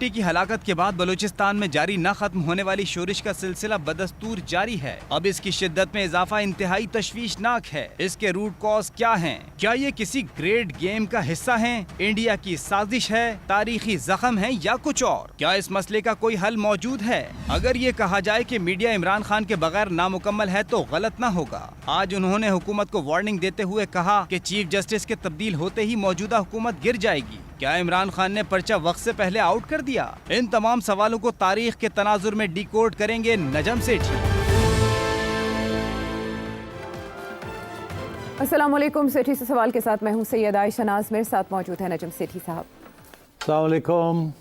बेटी की हलाकत के बाद बलूचिस्तान में जारी न खत्म होने वाली शोरिश का सिलसिला बदस्तूर जारी है। अब इसकी शिद्दत में इजाफा इंतहाई तशवीशनाक है। इसके रूट कॉज क्या हैं? क्या ये किसी ग्रेट गेम का हिस्सा हैं? इंडिया की साजिश है, तारीखी जख्म है या कुछ और? क्या इस मसले का कोई हल मौजूद है? अगर ये कहा जाए कि मीडिया इमरान खान के बगैर नामुकम्मल है तो गलत न होगा। आज उन्होंने हुकूमत को वार्निंग देते हुए कहा कि चीफ जस्टिस के तब्दील होते ही मौजूदा हुकूमत गिर जाएगी। क्या इमरान खान ने पर्चा वक्त से पहले आउट कर दिया? इन तमाम सवालों को तारीख के तनाजुर में डिकोड करेंगे नजम सेठी। अस्सलाम वालेकुम। सेठी से सवाल के साथ मैं हूं सैयद आयशा नाज, मेरे साथ मौजूद है नजम सेठी साहब। अस्सलाम वालेकुम।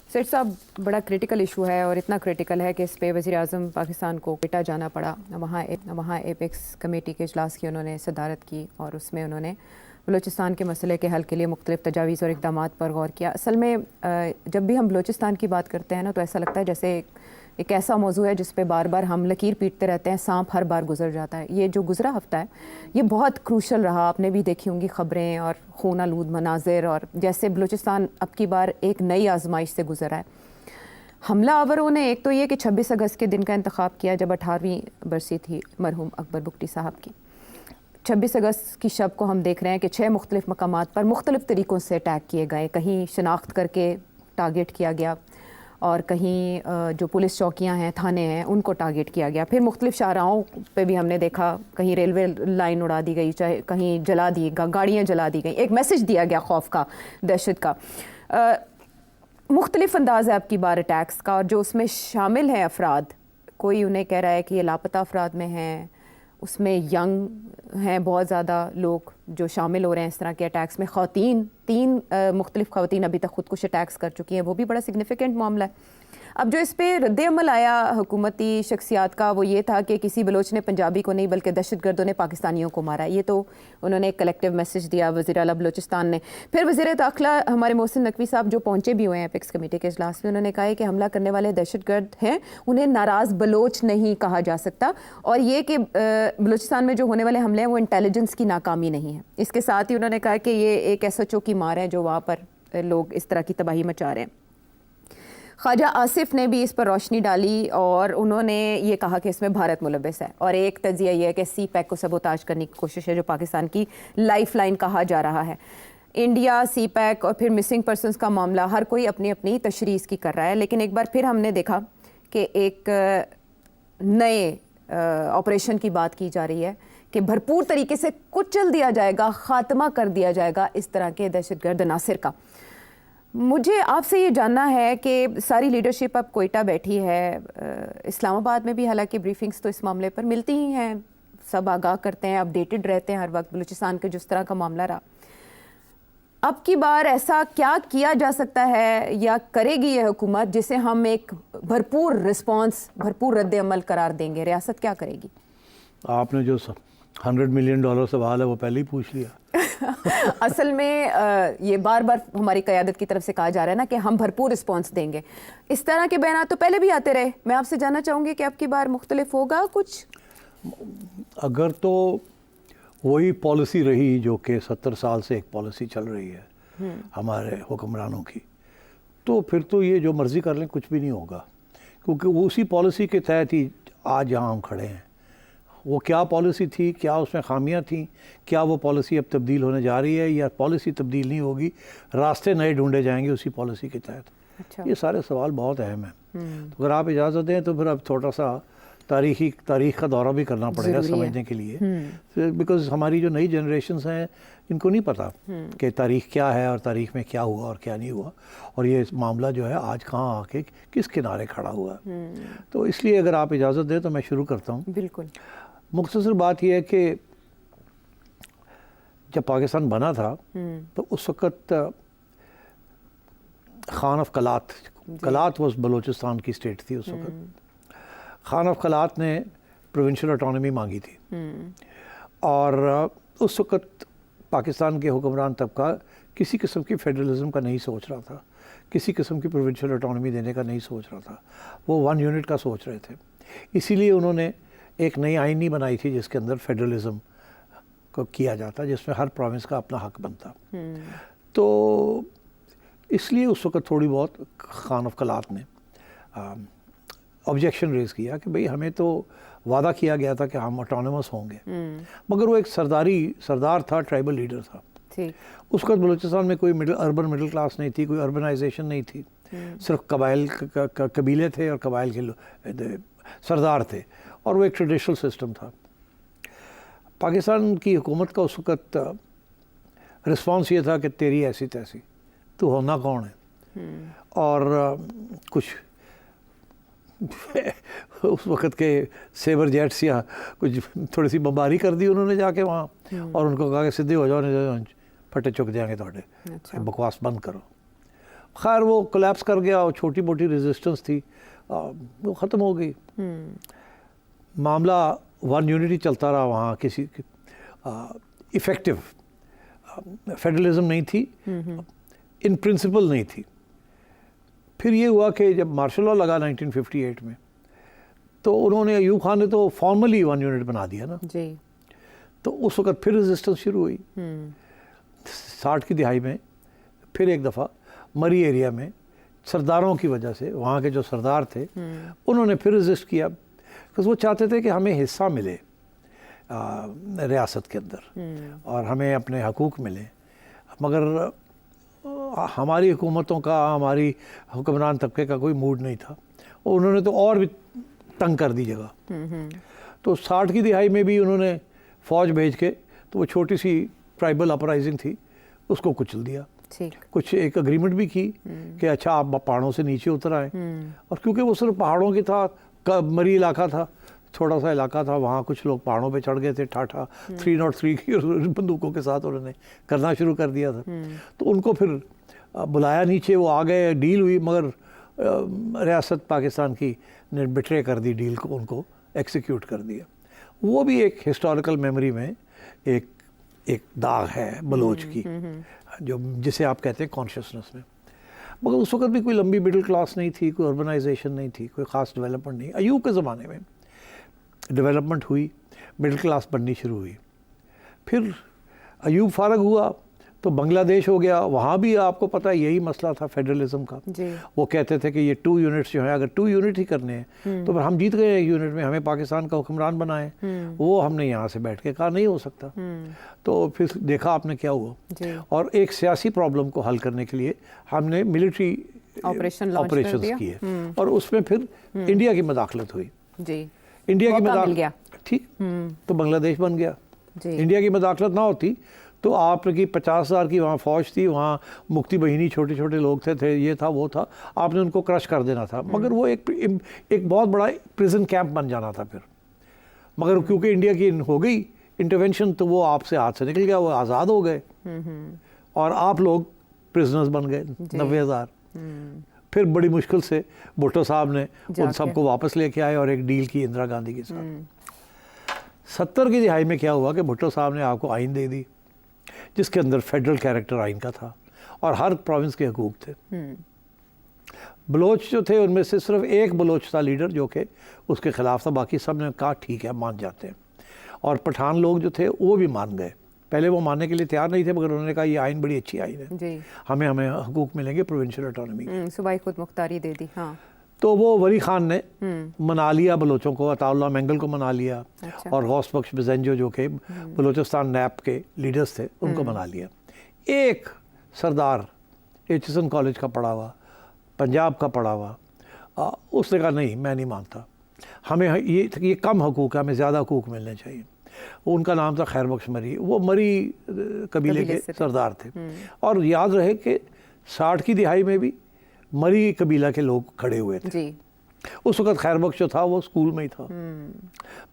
सेठ साहब, बड़ा क्रिटिकल इशू है और इतना क्रिटिकल है कि इस पे वज़ीर आज़म पाकिस्तान को क्वेटा जाना पड़ा। वहाँ एपेक्स कमेटी के इजलास की उन्होंने सदारत की और उसमें उन्होंने बलूचिस्तान के मसले के हल के लिए मुख्तलिफ तजावीज़ और इक़दाम पर गौर किया। असल में जब भी हम बलूचिस्तान की बात करते हैं ना तो ऐसा लगता है जैसे एक ऐसा मौजू है जिस पे बार बार हम लकीर पीटते रहते हैं, सांप हर बार गुजर जाता है। ये जो गुजरा हफ्ता है ये बहुत क्रूशल रहा। आपने भी देखी होंगी ख़बरें और खून आलूद मनाजिर, और जैसे बलूचिस्तान अब की बार एक नई आजमाइश से गुजरा है। हमला आवरों ने एक तो ये कि 26 अगस्त के दिन का इंतखाब किया जब 18वीं बरसी थी मरहूम अकबर बुगटी साहब की। 26 अगस्त की शब को हम देख रहे हैं कि 6 मुख्तलिफ मकामात पर मुख्तलिफ तरीक़ों से अटैक किए गए। कहीं शनाख्त करके टारगेट किया गया और कहीं जो पुलिस चौकियां हैं, थाने हैं, उनको टारगेट किया गया। फिर मुख्तलिफ शाहराहों पे भी हमने देखा, कहीं रेलवे लाइन उड़ा दी गई, चाहे कहीं जला दी, गाड़ियाँ जला दी गई। एक मैसेज दिया गया खौफ का, दहशत का। मुख्तलिफ अंदाज है आपकी बार अटैक्स का, और जो उसमें शामिल हैं अफराद, कोई उन्हें कह रहा है कि ये लापता अफराद में हैं, उसमें यंग हैं बहुत ज़्यादा लोग जो शामिल हो रहे हैं इस तरह के अटैक्स में। ख़वातीन, 3 मुख्तलिफ ख़वातीन अभी तक ख़ुदकुश अटैक्स कर चुकी हैं, वो भी बड़ा सिग्निफिकेंट मामला है। अब जो इस पर रद्द-ए-अमल आया हुकूमती शख्सियात का वो ये था कि किसी बलोच ने पंजाबी को नहीं बल्कि दहशतगर्दों ने पाकिस्तानियों को मारा। ये तो उन्होंने एक कलेक्टिव मैसेज दिया वज़ीर आला बलोचिस्तान ने। फिर वज़ीर दाखिला हमारे मोहसिन नकवी साहब जो पहुँचे भी हुए हैं एपेक्स कमेटी के इजलास में, उन्होंने कहा है कि हमला करने वाले दहशतगर्द हैं, उन्हें नाराज़ बलोच नहीं कहा जा सकता, और ये कि बलोचिस्तान में जो होने वाले हमले हैं वो इंटेलिजेंस की नाकामी नहीं है। इसके साथ ही उन्होंने कहा कि ये एक SHO की मार है जो वहाँ पर लोग इस तरह की तबाही मचा रहे हैं। ख्वाजा आसिफ ने भी इस पर रोशनी डाली और उन्होंने ये कहा कि इसमें भारत मुलव्वस है, और एक तजिया ये है कि CPEC को सबोताज करने की कोशिश है जो पाकिस्तान की लाइफ लाइन कहा जा रहा है। इंडिया, CPEC और फिर मिसिंग पर्सनस का मामला, हर कोई अपनी अपनी तशरीह की कर रहा है। लेकिन एक बार फिर हमने देखा कि एक नए ऑपरेशन की बात की जा रही है कि भरपूर तरीके से कुचल दिया जाएगा, ख़ात्मा कर दिया जाएगा इस तरह के दहशतगर्द अनासिर का। मुझे आपसे ये जानना है कि सारी लीडरशिप अब कोयटा बैठी है, इस्लामाबाद में भी हालांकि ब्रीफिंग्स तो इस मामले पर मिलती ही हैं, सब आगाह करते हैं, अपडेटेड रहते हैं हर वक्त बलूचिस्तान के जिस तरह का मामला रहा। अब की बार ऐसा क्या किया जा सकता है या करेगी ये हुकूमत जिसे हम एक भरपूर रिस्पॉन्स, भरपूर रद्द-ए-अमल करार देंगे? रियासत क्या करेगी? आपने जो $100 मिलियन सवाल है वो पहले ही पूछ लिया। असल में ये बार बार हमारी क़यादत की तरफ से कहा जा रहा है ना कि हम भरपूर रिस्पॉन्स देंगे। इस तरह के बयान तो पहले भी आते रहे। मैं आपसे जानना चाहूँगी कि अब की बार मुख्तलिफ होगा कुछ? अगर तो वही पॉलिसी रही जो कि 70 साल से एक पॉलिसी चल रही है हमारे हुक्मरानों की, तो फिर तो ये जो मर्ज़ी कर लें कुछ भी नहीं होगा, क्योंकि उसी पॉलिसी के तहत ही आज यहाँ हम खड़े हैं। वो क्या पॉलिसी थी, क्या उसमें खामियां थी, क्या वो पॉलिसी अब तब्दील होने जा रही है या पॉलिसी तब्दील नहीं होगी, रास्ते नए ढूंढे जाएंगे उसी पॉलिसी के तहत? अच्छा। ये सारे सवाल बहुत अहम हैं। तो अगर आप इजाज़त दें तो फिर अब थोड़ा सा तारीख़ का दौरा भी करना पड़ेगा समझने के लिए, बिकॉज़ हमारी जो नई जनरेशन्स हैं इनको नहीं पता कि तारीख़ क्या है और तारीख़ में क्या हुआ और क्या नहीं हुआ, और ये मामला जो है आज कहाँ आके किस किनारे खड़ा हुआ। तो इसलिए अगर आप इजाज़त दें तो मैं शुरू करता हूँ। बिल्कुल। मुख्तसर बात यह है कि जब पाकिस्तान बना था तो उस वक़्त Khan of Kalat was Balochistan की स्टेट थी उस वक़्त। खान ऑफ कलात ने प्रोविंशियल ऑटोनॉमी मांगी थी, और उस वक़्त पाकिस्तान के हुक्मरान तबका किसी किस्म की फेडरलिज्म का नहीं सोच रहा था, किसी किस्म की प्रोविंशियल ऑटोनॉमी देने का नहीं सोच रहा था, वो 1 यूनिट का सोच रहे थे। इसीलिए उन्होंने एक नई आइन नहीं बनाई थी जिसके अंदर फेडरलिज्म को किया जाता, जिसमें हर प्रोविंस का अपना हक बनता। तो इसलिए उस वक्त थोड़ी बहुत खान ऑफ कलात ने ऑब्जेक्शन रेज़ किया कि भाई हमें तो वादा किया गया था कि हम ऑटोनमस होंगे, मगर वो एक सरदार था, ट्राइबल लीडर था। ठीक। उस वक्त बलूचिस्तान में कोई अर्बन मिडिल क्लास नहीं थी, कोई अर्बनाइजेशन नहीं थी, सिर्फ कबाइल कबीले थे और कबाइल के सरदार थे, और वो एक ट्रेडिशनल सिस्टम था। पाकिस्तान की हुकूमत का उस वक्त रिस्पॉन्स ये था कि तेरी ऐसी तैसी, तू होना कौन है। और कुछ उस वक्त के सेवर जेट्स या कुछ थोड़ी सी बमबारी कर दी उन्होंने जाके वहाँ, और उनको कहा कि सीधे हो जाओ, नहीं फटे चुक जाएंगे थोड़े, बकवास बंद करो। खैर वो कोलैप्स कर गया, और छोटी मोटी रेजिस्टेंस थी वो ख़त्म हो गई। मामला वन यूनिटी चलता रहा वहाँ, किसी इफ़ेक्टिव फेडरलिज्म नहीं थी, इन प्रिंसिपल नहीं थी। फिर ये हुआ कि जब मार्शल लॉ लगा 1958 में, तो उन्होंने अयूब खान ने तो फॉर्मली वन यूनिट बना दिया ना जी। तो उस वक्त फिर रेजिस्टेंस शुरू हुई। 60 की दिहाई में फिर एक दफ़ा मरी एरिया में सरदारों की वजह से, वहाँ के जो सरदार थे उन्होंने फिर रेजिस्ट किया, बिकॉज वो चाहते थे कि हमें हिस्सा मिले रियासत के अंदर और हमें अपने हकूक़ मिले। मगर हमारी हुकूमतों का, हमारी हुक्मरान तबके का कोई मूड नहीं था, और उन्होंने तो और भी तंग कर दी जगह। तो 60 की दिहाई में भी उन्होंने फ़ौज भेज के, तो वो छोटी सी ट्राइबल अपराइजिंग थी, उसको कुचल दिया। कुछ एक एग्रीमेंट भी की कि अच्छा आप पहाड़ों से नीचे उतर आए, और क्योंकि वो सिर्फ पहाड़ों की था, मरी इलाका था, थोड़ा सा इलाका था, वहाँ कुछ लोग पहाड़ों पे चढ़ गए थे, ठाठा 303 की बंदूकों के साथ उन्होंने करना शुरू कर दिया था। तो उनको फिर बुलाया नीचे, वो आ गए, डील हुई, मगर रियासत पाकिस्तान की ने बिट्रे कर दी डील को, उनको एक्सिक्यूट कर दिया। वो भी एक हिस्टोरिकल मेमोरी में एक दाग है बलोच की, जो जिसे आप कहते हैं कॉन्शियसनेस में। मगर उस वक्त भी कोई लंबी मिडिल क्लास नहीं थी, कोई अर्बनाइजेशन नहीं थी, कोई ख़ास डेवलपमेंट नहीं। अयूब के ज़माने में डेवलपमेंट हुई, मिडिल क्लास बननी शुरू हुई। फिर अयूब फारग हुआ तो बांग्लादेश हो गया, वहाँ भी आपको पता है यही मसला था फेडरलिज्म का। वो कहते थे कि ये 2 यूनिट्स जो हैं, अगर 2 यूनिट ही करने हैं तो फिर हम जीत गए 1 यूनिट में, हमें पाकिस्तान का हुक्मरान बनाए। वो हमने यहाँ से बैठ के कहा नहीं हो सकता। तो फिर देखा आपने क्या हुआ, और एक सियासी प्रॉब्लम को हल करने के लिए हमने मिलिट्री ऑपरेशन किए, और उसमें फिर इंडिया की मदाखलत हुई। इंडिया की मदाखलत, ठीक, तो बांग्लादेश बन गया। इंडिया की मदाखलत ना होती तो आपकी 50,000 की वहाँ फ़ौज थी, वहाँ मुक्ति बहिनी छोटे छोटे लोग थे, ये था वो था, आपने उनको क्रश कर देना था। मगर वो एक बहुत बड़ा प्रिजन कैंप बन जाना था फिर। मगर क्योंकि इंडिया की हो गई इंटरवेंशन, तो वो आपसे हाथ से निकल गया, वो आज़ाद हो गए, और आप लोग प्रिजनर्स बन गए 90,000। फिर बड़ी मुश्किल से भुट्टो साहब ने उन सबको वापस लेके आए और एक डील की इंदिरा गांधी के साथ। 70 की दिहाई में क्या हुआ कि भुट्टो साहब ने आपको आइन दे दी, जिसके अंदर फेडरल कैरेक्टर आइन का था, और हर प्रोविंस के हकूक थे। बलोच जो थे उनमें से सिर्फ एक बलोच था लीडर जो कि उसके ख़िलाफ़ था, बाकी सब ने कहा ठीक है मान जाते हैं। और पठान लोग जो थे वो भी मान गए। पहले वो मानने के लिए तैयार नहीं थे, मगर उन्होंने कहा ये आइन बड़ी अच्छी आइन है जी। हमें हकूक मिलेंगे प्रोविंशियल ऑटोनॉमी, सूबाई खुद मुख्तारी दे दी। हाँ। तो वो वली खान ने मना लिया बलोचों को, अताउल्लाह मेंगल को मना लिया, और गौस बख्श बजेंजो जो के बलोचिस्तान नैप के लीडर्स थे उनको मना लिया। एक सरदार एचएसएन कॉलेज का पढ़ा हुआ, पंजाब का पढ़ा हुआ, उसने कहा नहीं मैं नहीं मानता, हमें ये कम हकूक़ है, हमें ज़्यादा हकूक़ मिलने चाहिए। उनका नाम था खैर बख्श मरी, वो मरी कबीले के सरदार थे। और याद रहे कि 60 की दिहाई में भी मरी कबीला के लोग खड़े हुए थे जी। उस वक्त खैर बख्श जो था वो स्कूल में ही था,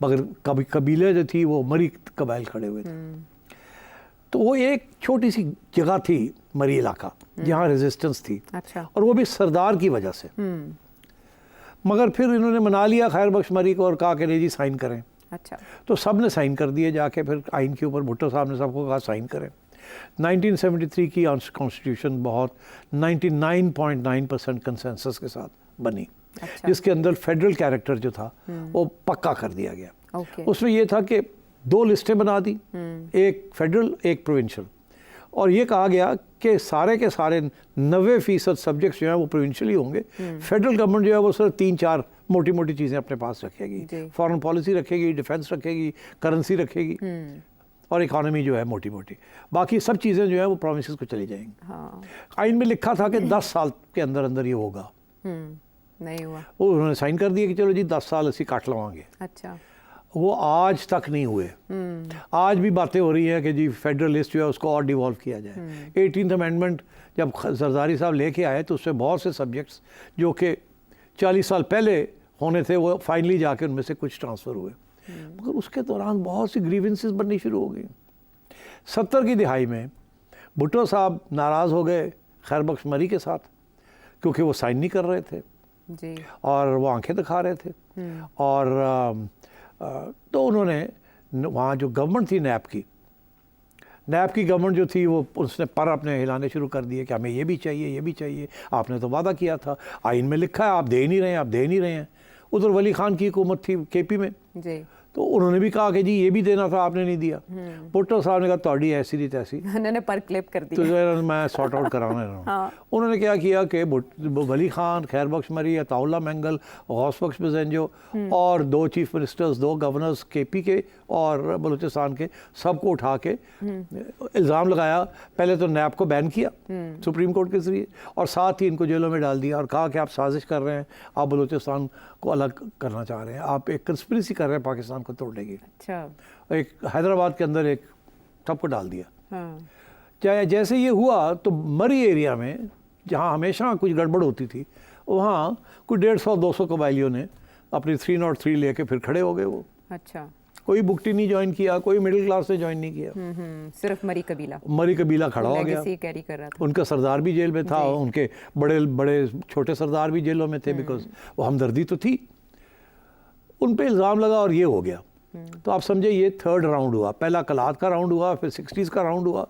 मगर कबीले जो थी वो मरी कबाइल खड़े हुए थे। तो वो एक छोटी सी जगह थी मरी इलाका जहाँ रेजिस्टेंस थी। अच्छा। और वो भी सरदार की वजह से। मगर फिर इन्होंने मना लिया खैर बख्श मरी को और कहा कि नहीं जी साइन करें। अच्छा। तो सब ने साइन कर दिए जाके, फिर आइन के ऊपर भुट्टो साहब ने सबको कहा साइन करें। 1973 की कॉन्स्टिट्यूशन बहुत 99.9% कंसेंसस के साथ बनी। अच्छा। जिसके अंदर फेडरल कैरेक्टर जो था वो पक्का कर दिया गया। उसमें ये था कि 2 लिस्टें बना दी, एक फेडरल एक प्रोविंशियल, और ये कहा गया कि सारे के सारे 90% सब्जेक्ट्स जो हैं वो प्रोविंशियली होंगे। फेडरल गवर्नमेंट जो है वो सिर्फ 3-4 मोटी मोटी चीज़ें अपने पास रखेगी, फॉरेन पॉलिसी रखेगी, डिफेंस रखेगी, करेंसी रखेगी और इकोनॉमी जो है मोटी मोटी, बाकी सब चीज़ें जो है वो प्रोविंसेस को चली जाएंगी। हाँ। आइन में लिखा था कि 10 साल के अंदर अंदर ये होगा, नहीं हुआ। वो उन्होंने साइन कर दिया कि चलो जी 10 साल ਅਸੀਂ काट लवांगे। अच्छा। वो आज तक नहीं हुए। आज भी बातें हो रही हैं कि जी फेडरल लिस्ट जो है उसको और डिवॉल्व किया जाए। 18th अमेंडमेंट जब जरदारी साहब लेके आए तो उसमें बहुत से सब्जेक्ट्स जो कि 40 साल पहले होने थे वो फाइनली जाके उनमें से कुछ ट्रांसफ़र हुए, मगर उसके दौरान बहुत सी ग्रीवेंसेस बननी शुरू हो गई। 70 की दिहाई में भुट्टो साहब नाराज़ हो गए खैर बख्श मरी के साथ क्योंकि वो साइन नहीं कर रहे थे जी। और वो आंखें दिखा रहे थे। और तो उन्होंने वहाँ जो गवर्नमेंट थी नैब की गवर्नमेंट जो थी वो उसने पर अपने हिलाने शुरू कर दिए कि हमें ये भी चाहिए, ये भी चाहिए, आपने तो वादा किया था, आइन में लिखा है, आप दे नहीं रहे हैं, आप दे नहीं रहे हैं। उधर वली खान की हुकूमत थी केपी में जी। तो उन्होंने भी कहा कि जी ये भी देना था, आपने नहीं दिया। भुट्टो साहब ने कहा तोड़ी ऐसी नहीं तैसी, उन्होंने पर क्लिप कर तो दिया। मैं सॉर्ट आउट कराने रहा हूँ। हाँ। उन्होंने क्या किया कि वली खान, खैर बख्श मरी, अताउल्ला मैंगल, गौस बख्श बजेंजो और 2 चीफ मिनिस्टर्स, 2 गवर्नर्स केपी के और बलूचिस्तान के, सबको उठा के इल्ज़ाम लगाया। पहले तो नैब को बैन किया सुप्रीम कोर्ट के ज़रिए और साथ ही इनको जेलों में डाल दिया और कहा कि आप साजिश कर रहे हैं, आप बलूचिस्तान को अलग करना चाह रहे हैं, आप एक कंस्पिरेसी कर रहे हैं पाकिस्तान को तोड़ने की। अच्छा। एक हैदराबाद के अंदर एक सबको डाल दिया। हाँ। चाहे जैसे ये हुआ तो मरी एरिया में जहाँ हमेशा कुछ गड़बड़ होती थी वहाँ कुछ 150-200 कबायलियों ने अपनी 303 लेके फिर खड़े हो गए। वो अच्छा। कोई बुकटी नहीं ज्वाइन किया, कोई मिडिल क्लास ने ज्वाइन नहीं किया, सिर्फ मरी कबीला खड़ा हो गया। कैरी कर रहा था। उनका सरदार भी जेल में था, उनके बड़े बड़े छोटे सरदार भी जेलों में थे, बिकॉज वो हमदर्दी तो थी। उन पे इल्ज़ाम लगा और ये हो गया। तो आप समझे ये 3rd राउंड हुआ। पहला कलात का राउंड हुआ, फिर 60s का राउंड हुआ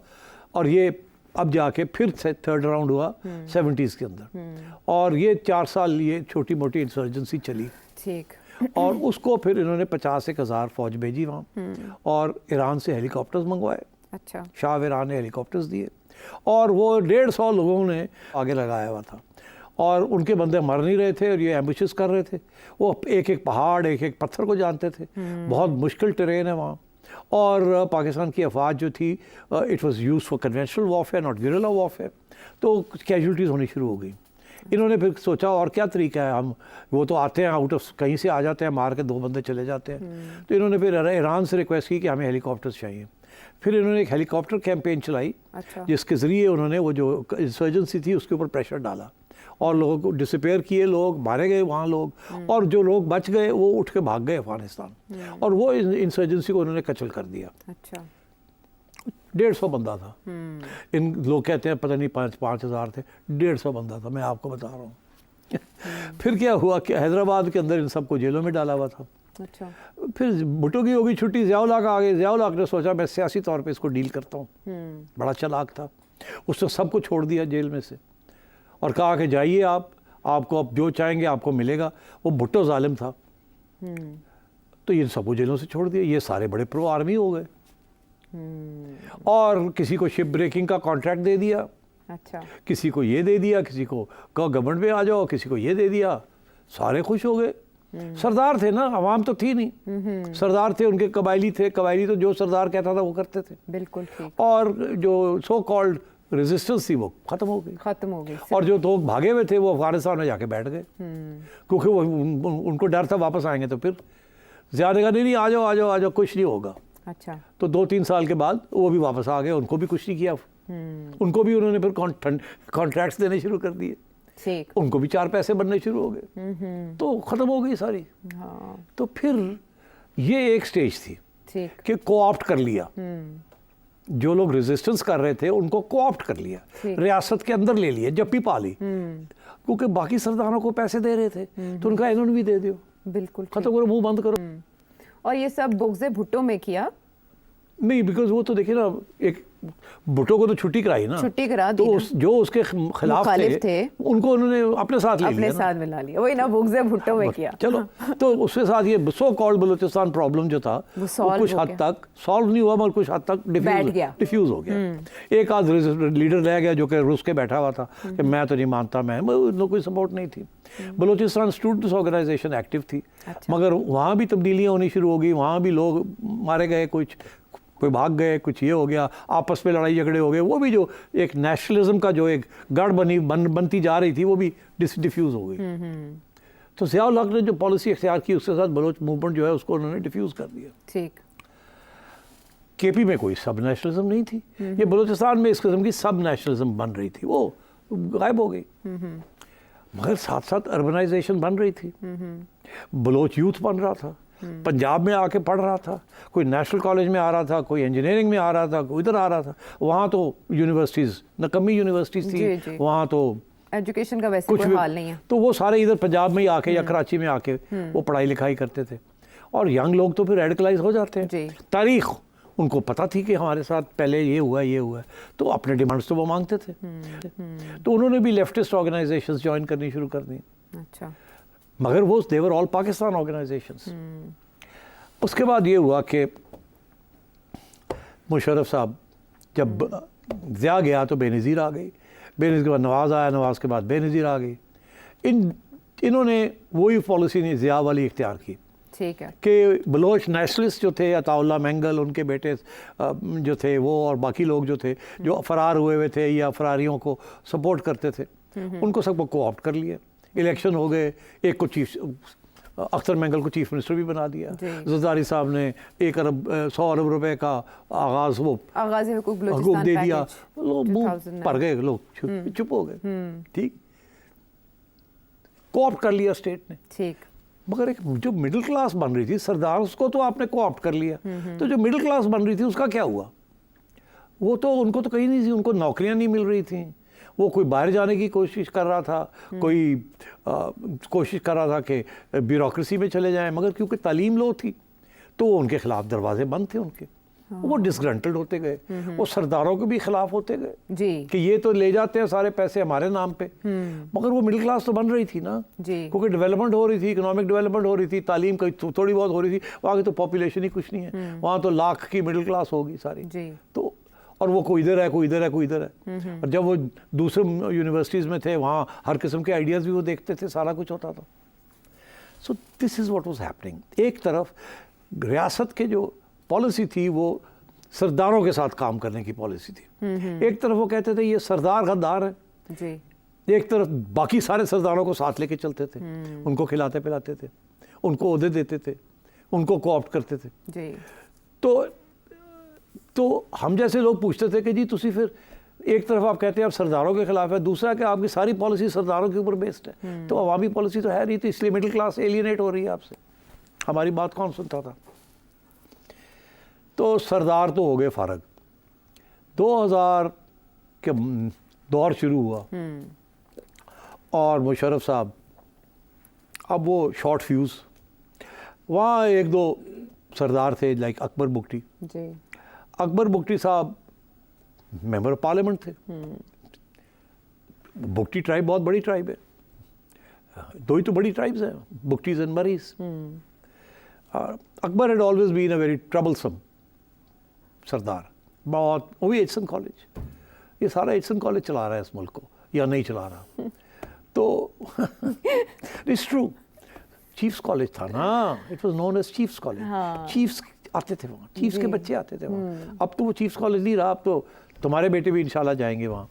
और ये अब जाके फिर से 3rd राउंड हुआ 70s के अंदर। और ये 4 साल ये छोटी मोटी इंसर्जेंसी चली। ठीक। और उसको फिर इन्होंने 50-1,000 फौज भेजी वहाँ और ईरान से हेलीकॉप्टर्स मंगवाए। अच्छा। शाह ईरान ने हेलीकॉप्टर्स दिए और वो 150 लोगों ने आगे लगाया हुआ था और उनके बंदे मर नहीं रहे थे और ये एम्बुशेस कर रहे थे। वो एक एक पहाड़, एक एक पत्थर को जानते थे। बहुत मुश्किल टेरेन है वहाँ। और पाकिस्तान की अफवाज जो थी it was used for conventional warfare, not guerrilla warfare. तो कैजुअल्टीज़ होनी शुरू हो गई। इन्होंने फिर सोचा और क्या तरीका है, हम वो तो आते हैं आउट ऑफ कहीं से आ जाते हैं, मार के 2 बंदे चले जाते हैं। तो इन्होंने फिर ईरान से रिक्वेस्ट की कि हमें हेलीकॉप्टर्स चाहिए। फिर इन्होंने एक हेलीकॉप्टर कैंपेन चलाई। अच्छा। जिसके ज़रिए उन्होंने वो जो इंसर्जेंसी थी उसके ऊपर प्रेशर डाला और लोगों को डिसअपेयर किए, लोग मारे गए वहाँ लोग, और जो लोग बच गए वो उठ के भाग गए अफगानिस्तान और वो इंसर्जेंसी को उन्होंने कचल कर दिया। अच्छा। 150 बंदा था। इन लोग कहते हैं पता नहीं 5,000 थे, 150 बंदा था, मैं आपको बता रहा हूँ। फिर क्या हुआ कि हैदराबाद के अंदर इन सबको जेलों में डाला हुआ था। अच्छा। फिर भुट्टो की होगी छुट्टी, ज़ियाउल हक आ गए। ज़ियाउल हक ने सोचा मैं सियासी तौर पे इसको डील करता हूँ। बड़ा चालाक था, उसने सबको छोड़ दिया जेल में से और कहा कि जाइए आपको अब जो चाहेंगे आपको मिलेगा। वो भुट्टो जालिम था तो ये सबको जेलों से छोड़ दिया। ये सारे बड़े प्रो आर्मी हो गए और किसी को शिप ब्रेकिंग का कॉन्ट्रैक्ट दे दिया। अच्छा। किसी को ये दे दिया, किसी को कहो गवर्नमेंट में आ जाओ, किसी को ये दे दिया। सारे खुश हो गए। सरदार थे ना, अवाम तो थी नहीं। सरदार थे, उनके कबायली थे। कबायली तो जो सरदार कहता था वो करते थे। बिल्कुल ठीक। और जो सो कॉल्ड रेजिस्टेंस थी वो खत्म हो गई। और जो लोग भागे हुए थे वो अफगानिस्तान में जाके बैठ गए क्योंकि वो उनको डर था वापस आएंगे तो फिर ज़्यादा का नहीं आ जाओ कुछ नहीं होगा। अच्छा। तो 2-3 साल के बाद वो भी वापस आ गए, उनको भी कुछ नहीं किया। उनको भी उन्होंने फिर कॉन्ट्रैक्ट्स देने शुरू कर दिए। ठीक। उनको भी 4 पैसे बनने शुरू हो गए। तो ख़त्म हो गई सारी। हाँ। तो फिर ये एक स्टेज थी ठीक। कि कोऑप्ट कर लिया। जो लोग रेजिस्टेंस कर रहे थे उनको कोऑप्ट कर लिया, रियासत के अंदर ले लिया, जप्पी पा ली। क्योंकि बाकी सरदारों को पैसे दे रहे थे तो उनका इन्होंने भी दे दियो। बिल्कुल खत्म करो, मुंह बंद करो। और ये सब बुग़्ज़ भुट्टो में किया नहीं, बिकॉज वो तो देखिए ना, एक भुट्टो को तो छुट्टी कराई ना, छुट्टी करा दी तो ना। जो उसके खिलाफ मुखालिफ थे, उनको उन्होंने अपने साथ ले अपने लिया साथ मिला लिया, वही ना बुग़्ज़ भुट्टो में किया। चलो, तो उसके साथ ये सो कॉल्ड बलूचिस्तान प्रॉब्लम जो था वो वो solve कुछ हो हद गया। तक सॉल्व नहीं हुआ, मगर कुछ हद तक बैठ गया। डिफ्यूज हो गया। एक आध लीडर रह गया जो कि रूस के बैठा हुआ था कि मैं तो नहीं मानता, मैं कोई सपोर्ट नहीं थी। बलूचिस्तान स्टूडेंट्स ऑर्गेनाइजेशन एक्टिव थी, अच्छा। मगर वहाँ भी तब्दीलियाँ होनी शुरू हो गई, वहाँ भी लोग मारे गए, कोई भाग गए, कुछ ये हो गया, आपस में लड़ाई झगड़े हो गए। वो भी जो एक नेशनलिज्म का जो एक गढ़ बनती जा रही थी वो भी डिफ्यूज़ हो गई। तो ज़िया-उल हक ने जो पॉलिसी इख्तियार की उसके साथ बलोच मूवमेंट जो है उसको उन्होंने डिफ्यूज़ कर दिया। ठीक। केपी में कोई सब नेशनलिज्म नहीं थी, ये बलूचिस्तान में इस किस्म की सब नेशनलिज्म बन रही थी, वो गायब हो गई। मगर साथ साथ अर्बनाइजेशन बन रही थी, बलोच यूथ बन रहा था, पंजाब में आके पढ़ रहा था, कोई नेशनल कॉलेज में आ रहा था, कोई इंजीनियरिंग में आ रहा था, कोई इधर आ रहा था। वहाँ तो यूनिवर्सिटीज़ नकम्मी यूनिवर्सिटीज़ जी, थी, जी। वहाँ तो एजुकेशन का वैसे कुछ कोई भी हाल नहीं है। तो वो सारे इधर पंजाब में ही आके या कराची में आके वो पढ़ाई लिखाई करते थे। और यंग लोग तो फिर रेडिकलाइज हो जाते जी। हैं। तारीख उनको पता थी कि हमारे साथ पहले ये हुआ, तो अपने डिमांड्स तो वो मांगते थे। तो उन्होंने भी लेफ्टिस्ट ऑर्गेनाइजेशंस ज्वाइन करनी शुरू कर दी, अच्छा। मगर वो देवर ऑल पाकिस्तान ऑर्गेनाइजेशंस। उसके बाद ये हुआ कि मुशर्रफ साहब जब ज़िया गया तो बेनज़ीर आ गई, बेनज़ीर के बाद नवाज़ आया, नवाज़ के बाद बेनज़ीर आ गई। इन्होंने वही पॉलिसी ने ज़िया वाली इख्तियार की ठीक है। कि बलोच नेशनलिस्ट जो थे, अताउल्ला मेंगल, उनके बेटे जो थे वो, और बाकी लोग जो थे जो फरार हुए थे या फरारियों को सपोर्ट करते थे, उनको सबको कोऑप्ट कर लिया। इलेक्शन हो गए, एक को चीफ अख्तर मेंगल को चीफ मिनिस्टर भी बना दिया। ज़रदारी साहब ने 100 अरब रुपए का आगाज़ हुकूक दे दिया, पैकेज लोग मुंह भर गए, लोग चुप हो गए। ठीक, कोऑप्ट कर लिया स्टेट ने। ठीक। मगर एक जो मिडिल क्लास बन रही थी, सरदार, उसको तो आपने कोऑप्ट कर लिया, तो जो मिडिल क्लास बन रही थी उसका क्या हुआ? वो तो उनको तो कहीं नहीं थी, उनको नौकरियां नहीं मिल रही थी, वो कोई बाहर जाने की कोशिश कर रहा था, कोई कोशिश कर रहा था कि ब्यूरोक्रेसी में चले जाएं, मगर क्योंकि तालीम लो थी तो उनके खिलाफ दरवाजे बंद थे उनके। वो डिसग्रंटल्ड होते गए, वो सरदारों के भी खिलाफ होते गए जी कि ये तो ले जाते हैं सारे पैसे हमारे नाम पे। मगर वो मिडिल क्लास तो बन रही थी ना, जी। क्योंकि डेवलपमेंट हो रही थी, इकोनॉमिक डेवलपमेंट हो रही थी, तालीम का थोड़ी बहुत हो रही थी। वहाँ की तो पॉपुलेशन ही कुछ नहीं है, वहाँ तो लाख की मिडिल क्लास होगी सारी। जी। तो और वो कोई इधर है, कोई इधर है, कोई इधर है। और जब वो दूसरे यूनिवर्सिटीज़ में थे, वहाँ हर किस्म के आइडियाज़ भी वो देखते थे, सारा कुछ होता था। So this is what was happening. एक तरफ रियासत के जो पॉलिसी थी वो सरदारों के साथ काम करने की पॉलिसी थी, एक तरफ वो कहते थे ये सरदार गद्दार है जी, एक तरफ बाकी सारे सरदारों को साथ लेके चलते थे, उनको खिलाते पिलाते थे, उनको ओहदे देते थे, उनको कोऑप्ट करते थे जी। तो हम जैसे लोग पूछते थे कि जी तुसी फिर एक तरफ आप कहते हैं आप सरदारों के खिलाफ है, दूसरा कि आपकी सारी पॉलिसी सरदारों के ऊपर बेस्ड है, तो अवामी पॉलिसी तो है नहीं, तो इसलिए मिडिल क्लास एलियनेट हो रही है आपसे, हमारी बात कौन सुनता था। तो सरदार तो हो गए फारग, 2000 के दौर शुरू हुआ और मुशर्रफ साहब अब वो शॉर्ट फ्यूज़, वहाँ एक दो सरदार थे लाइक अकबर बुगटी जी। अकबर बुगटी साहब मेंबर ऑफ पार्लियामेंट थे। बुगटी ट्राइब बहुत बड़ी ट्राइब है, दो ही तो बड़ी ट्राइब्स हैं, Bugtis and Marris. Akbar had always been a very troublesome sardar, बहुत, वो भी एचसन कॉलेज, ये सारा एचसन कॉलेज चला रहा है इस मुल्क को या नहीं चला रहा, तो इट्स ट्रू, चीफ्स कॉलेज था ना, it was known as chiefs college, chiefs आते थे वहाँ, चीफ्स के बच्चे आते थे वहाँ। अब तो वो चीफ्स कॉलेज नहीं रहा, अब तो तुम्हारे बेटे भी इंशाल्लाह जाएंगे वहाँ।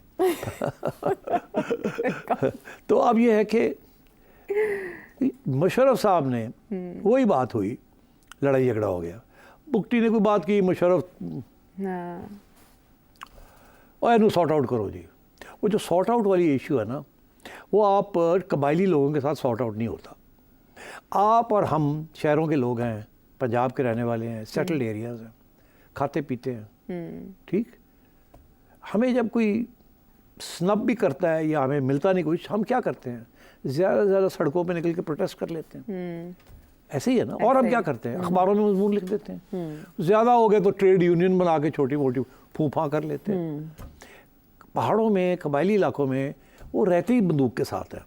तो अब ये है कि मुशर्रफ साहब ने वही बात हुई, लड़ाई झगड़ा हो गया, बुगटी ने कोई बात की, मुशर्रफ और इन्हें सॉर्ट आउट करो जी। वो जो सॉर्ट आउट वाली इशू है ना, वो आप कबायली लोगों के साथ सॉर्ट आउट नहीं होता। आप और हम शहरों के लोग हैं, पंजाब के रहने वाले हैं, सेटल्ड एरियाज हैं, खाते पीते हैं, ठीक। हमें जब कोई स्नब भी करता है या हमें मिलता नहीं कुछ, हम क्या करते हैं, ज़्यादा से ज़्यादा सड़कों पे निकल के प्रोटेस्ट कर लेते हैं, ऐसे ही है ना। और हम क्या करते हैं, अखबारों में मजमून लिख देते हैं, ज़्यादा हो गए तो ट्रेड यूनियन बना के छोटी मोटी फूफा कर लेते हैं। पहाड़ों में, कबायली इलाकों में वो रहते ही बंदूक के साथ है।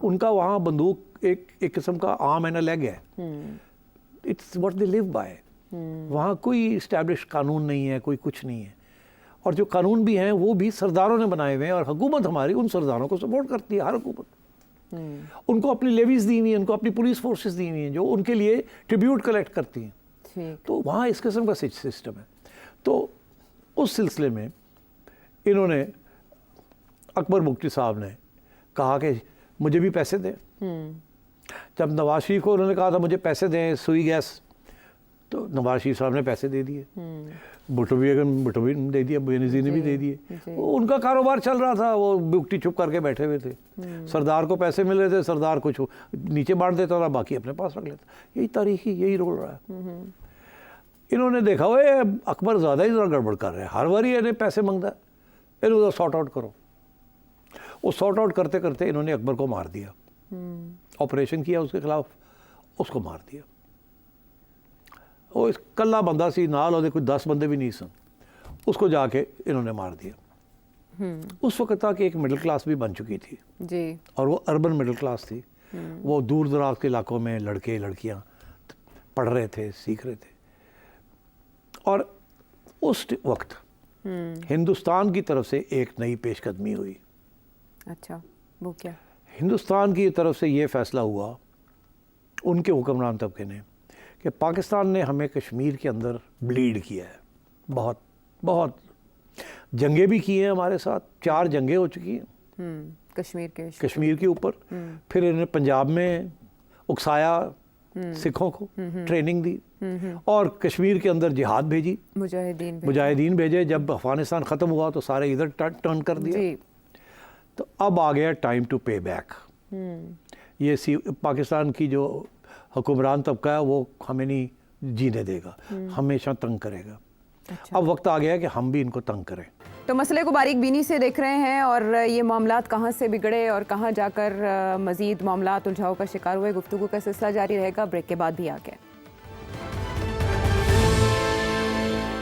उनका वहाँ बंदूक एक किस्म का आर्म एंड अ लेग है। It's what they live by. वहाँ कोई इस्टेब्लिश कानून नहीं है, कोई कुछ नहीं है। और जो कानून भी हैं वो भी सरदारों ने बनाए हुए हैं, और हुकूमत हमारी उन सरदारों को सपोर्ट करती है, हर हुकूमत। उनको अपनी लेवीज दी हुई हैं, उनको अपनी पुलिस फोर्सेस दी हुई हैं जो उनके लिए ट्रिब्यूट कलेक्ट करती हैं। तो वहाँ इस किस्म का सिस्टम है। तो उस सिलसिले में इन्होंने, अकबर बुगटी साहब ने कहा कि मुझे भी पैसे दें। जब नवाज शरीफ को उन्होंने कहा था मुझे पैसे दें सुई गैस, तो नवाज शरीफ साहब ने पैसे दे दिए, भुट्टो भी दे दिया, बेनज़ीर ने भी दे दिए। उनका कारोबार चल रहा था, वो बुगटी चुप करके बैठे हुए थे। सरदार को पैसे मिल रहे थे, सरदार कुछ नीचे बांट देता था, बाकी अपने पास रख लेता। यही तारीखी, यही रोल रहा है। इन्होंने देखा हुआ है अकबर ज़्यादा ही ज़रा गड़बड़ कर रहे हैं, हर बार इन्हें पैसे मांगता है, इन्हें उधर सॉर्ट आउट करो। वो सॉर्ट आउट करते करते इन्होंने अकबर को मार दिया, ऑपरेशन किया उसके खिलाफ, उसको मार दिया। वो कल्ला बंदा सी, नाल ਉਹਦੇ कोई 10 बंदे भी नहीं सन, उसको जाके इन्होंने मार दिया। उस वक्त तक एक मिडिल क्लास भी बन चुकी थी जी, और वो अर्बन मिडिल क्लास थी। वो दूर दराज के इलाकों में लड़के लड़कियां पढ़ रहे थे, सीख रहे थे। और उस वक्त हिंदुस्तान की तरफ से एक नई पेशकदमी हुई। अच्छा, वो क्या? हिंदुस्तान की तरफ से ये फैसला हुआ उनके हुक्मरान तबके ने कि पाकिस्तान ने हमें कश्मीर के अंदर ब्लीड किया है, बहुत बहुत जंगें भी की हैं हमारे साथ, 4 जंगें हो चुकी हैं कश्मीर के ऊपर। फिर इन्हें पंजाब में उकसाया, सिखों को ट्रेनिंग दी, और कश्मीर के अंदर जिहाद भेजी, मुजाहिदीन भेजे। जब अफगानिस्तान ख़त्म हुआ तो सारे इधर टर्न कर दिया। तो अब आ गया टाइम टू पे बैक। ये पाकिस्तान की जो हुक्मरान तबका है वो हमें नहीं जीने देगा, हमेशा तंग करेगा। अच्छा। अब वक्त आ गया कि हम भी इनको तंग करें। तो मसले को बारीक बीनी से देख रहे हैं, और ये मामलात कहाँ से बिगड़े और कहाँ जाकर मज़ीद मामलात उलझाव का शिकार हुए। गुफ्तगू का सिलसिला जारी रहेगा, ब्रेक के बाद भी आगे।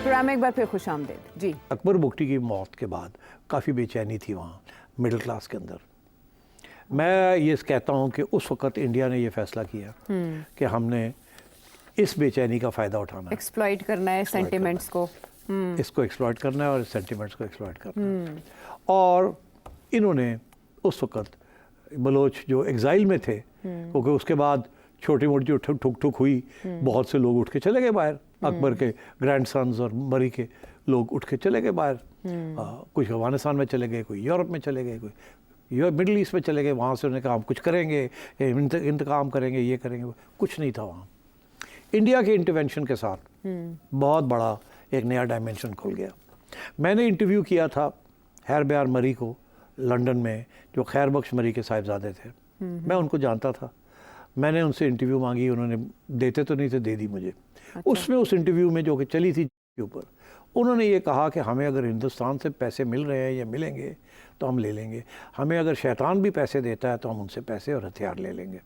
प्रोग्राम में एक बार फिर खुश आमदीद जी। अकबर बुगटी की मौत के बाद काफ़ी बेचैनी थी वहाँ मिडिल क्लास के अंदर। मैं ये कहता हूँ कि उस वक़्त इंडिया ने ये फ़ैसला किया कि हमने इस बेचैनी का फ़ायदा उठाना है, एक्सप्लॉइट करना है सेंटिमेंट्स को, इसको एक्सप्लॉइट करना है और सेंटिमेंट्स को एक्सप्लॉइट करना है। और इन्होंने उस वक़्त बलोच जो एग्ज़ाइल में थे, क्योंकि उसके बाद छोटी मोटी जो ठुक ठुक हुई, बहुत से लोग उठ के चले गए बाहर। अकबर के ग्रैंड सन्स और मरी के लोग उठ के चले गए बाहर। कुछ अफगानिस्तान में चले गए, कोई यूरोप में चले गए, कोई मिडिल ईस्ट में चले गए। वहाँ से उन्होंने कहा हम कुछ करेंगे, इंतकाम करेंगे, ये करेंगे। कुछ नहीं था वहाँ। इंडिया के इंटरवेंशन के साथ बहुत बड़ा एक नया डायमेंशन खुल गया। मैंने इंटरव्यू किया था हैर ब्यार मरी को लंदन में, जो खैर बख्श मरी के साहिबजादे थे। मैं उनको जानता था, मैंने उनसे इंटरव्यू मांगी, उन्होंने देते तो नहीं थे, दे दी मुझे। अच्छा। उसमें उस इंटरव्यू में जो कि चली थी के ऊपर, उन्होंने ये कहा कि हमें अगर हिंदुस्तान से पैसे मिल रहे हैं या मिलेंगे तो हम ले लेंगे, हमें अगर शैतान भी पैसे देता है तो हम उनसे पैसे और हथियार ले लेंगे,